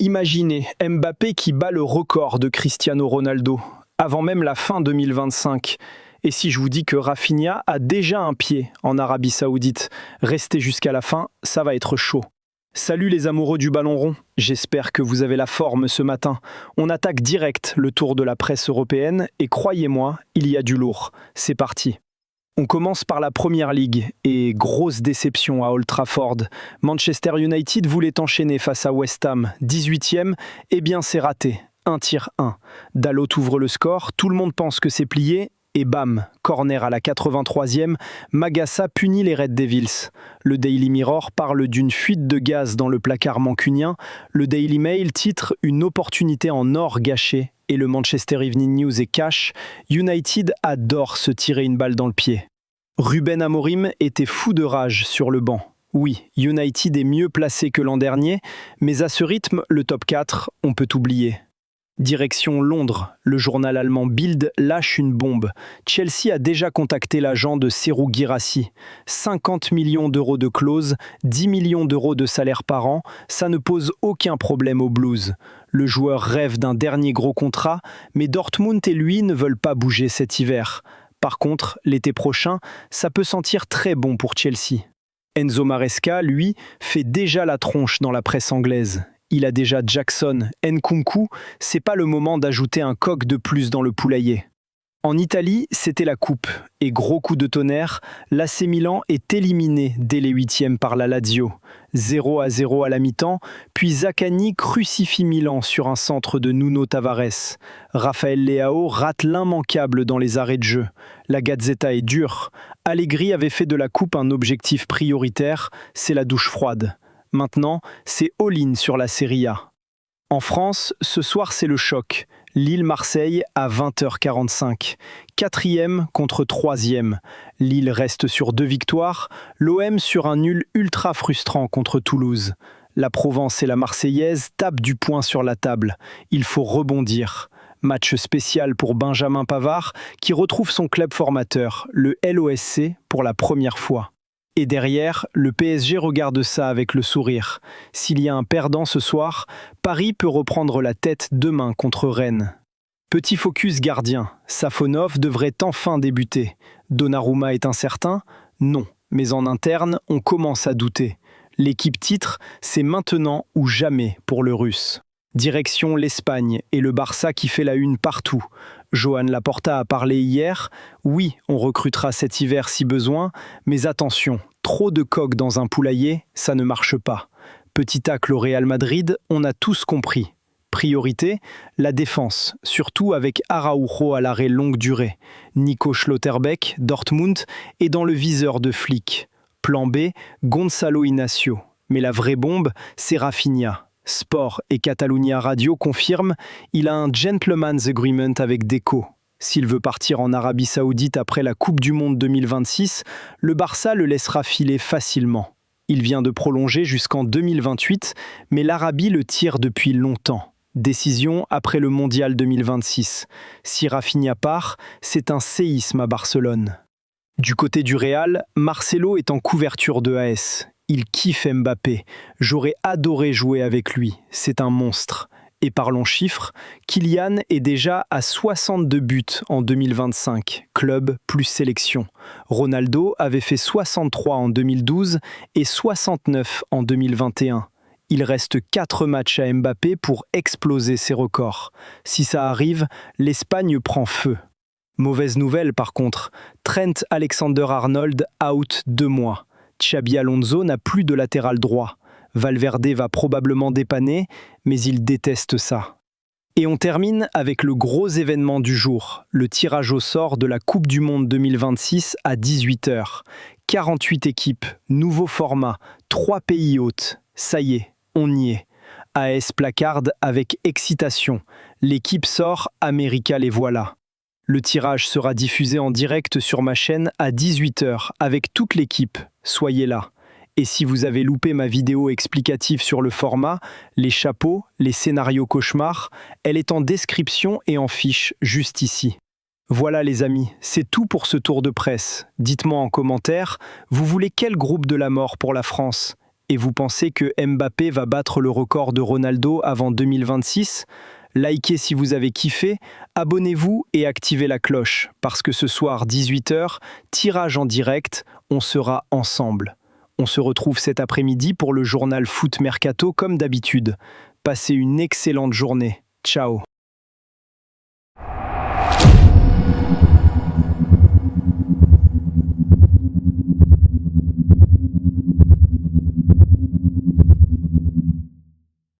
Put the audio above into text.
Imaginez Mbappé qui bat le record de Cristiano Ronaldo, avant même la fin 2025. Et si je vous dis que Rafinha a déjà un pied en Arabie Saoudite, restez jusqu'à la fin, ça va être chaud. Salut les amoureux du ballon rond, j'espère que vous avez la forme ce matin. On attaque direct le tour de la presse européenne et croyez-moi, il y a du lourd. C'est parti. On commence par la Première Ligue et grosse déception à Old Trafford. Manchester United voulait enchaîner face à West Ham, 18e, eh bien c'est raté. 1-1. Dalot ouvre le score, tout le monde pense que c'est plié, et bam, corner à la 83e, Magassa punit les Red Devils. Le Daily Mirror parle d'une fuite de gaz dans le placard mancunien, le Daily Mail titre « Une opportunité en or gâchée » et le Manchester Evening News est cash, United adore se tirer une balle dans le pied. Ruben Amorim était fou de rage sur le banc. Oui, United est mieux placé que l'an dernier, mais à ce rythme, le top 4, on peut oublier. Direction Londres, le journal allemand Bild lâche une bombe. Chelsea a déjà contacté l'agent de Serhou Guirassy. 50 millions d'euros de clause, 10 millions d'euros de salaire par an, ça ne pose aucun problème aux Blues. Le joueur rêve d'un dernier gros contrat, mais Dortmund et lui ne veulent pas bouger cet hiver. Par contre, l'été prochain, ça peut sentir très bon pour Chelsea. Enzo Maresca, lui, fait déjà la tronche dans la presse anglaise. Il a déjà Jackson, Nkunku, c'est pas le moment d'ajouter un coq de plus dans le poulailler. En Italie, c'était la coupe, et gros coup de tonnerre, l'AC Milan est éliminé dès les 8e par la Lazio. 0-0 à la mi-temps, puis Zaccagni crucifie Milan sur un centre de Nuno Tavares. Raphaël Leao rate l'immanquable dans les arrêts de jeu. La Gazzetta est dure. Allegri avait fait de la coupe un objectif prioritaire, c'est la douche froide. Maintenant, c'est all-in sur la Serie A. En France, ce soir, c'est le choc. Lille-Marseille à 20h45. 4e contre 3e. Lille reste sur 2 victoires. L'OM sur un nul ultra frustrant contre Toulouse. La Provence et la Marseillaise tapent du poing sur la table. Il faut rebondir. Match spécial pour Benjamin Pavard qui retrouve son club formateur, le LOSC, pour la première fois. Et derrière, le PSG regarde ça avec le sourire. S'il y a un perdant ce soir, Paris peut reprendre la tête demain contre Rennes. Petit focus gardien, Safonov devrait enfin débuter. Donnarumma est incertain? Non, mais en interne, on commence à douter. L'équipe titre, c'est maintenant ou jamais pour le Russe. Direction l'Espagne et le Barça qui fait la une partout. Joan Laporta a parlé hier. Oui, on recrutera cet hiver si besoin, mais attention, trop de coqs dans un poulailler, ça ne marche pas. Petit tacle au Real Madrid, on a tous compris. Priorité, la défense, surtout avec Araujo à l'arrêt longue durée. Nico Schlotterbeck, Dortmund, est dans le viseur de Flick. Plan B, Gonzalo Inacio. Mais la vraie bombe, c'est Rafinha. Sport et Catalunya Radio confirment, il a un gentleman's agreement avec Deco. S'il veut partir en Arabie Saoudite après la Coupe du Monde 2026, le Barça le laissera filer facilement. Il vient de prolonger jusqu'en 2028, mais l'Arabie le tire depuis longtemps. Décision après le Mondial 2026. Si Rafinha part, c'est un séisme à Barcelone. Du côté du Real, Marcelo est en couverture de AS. Il kiffe Mbappé. J'aurais adoré jouer avec lui. C'est un monstre. Et parlons chiffres, Kylian est déjà à 62 buts en 2025, club plus sélection. Ronaldo avait fait 63 en 2012 et 69 en 2021. Il reste 4 matchs à Mbappé pour exploser ses records. Si ça arrive, l'Espagne prend feu. Mauvaise nouvelle par contre, Trent Alexander-Arnold out 2 mois. Xabi Alonso n'a plus de latéral droit. Valverde va probablement dépanner, mais il déteste ça. Et on termine avec le gros événement du jour, le tirage au sort de la Coupe du Monde 2026 à 18h. 48 équipes, nouveau format, 3 pays hôtes. Ça y est, on y est. AS placarde avec excitation. L'équipe sort, América les voilà. Le tirage sera diffusé en direct sur ma chaîne à 18h avec toute l'équipe. Soyez là. Et si vous avez loupé ma vidéo explicative sur le format, les chapeaux, les scénarios cauchemars, elle est en description et en fiche juste ici. Voilà les amis, c'est tout pour ce tour de presse. Dites-moi en commentaire, vous voulez quel groupe de la mort pour la France ? Et vous pensez que Mbappé va battre le record de Ronaldo avant 2026 ? Likez si vous avez kiffé, abonnez-vous et activez la cloche, parce que ce soir 18h, tirage en direct, on sera ensemble. On se retrouve cet après-midi pour le journal Foot Mercato comme d'habitude. Passez une excellente journée. Ciao.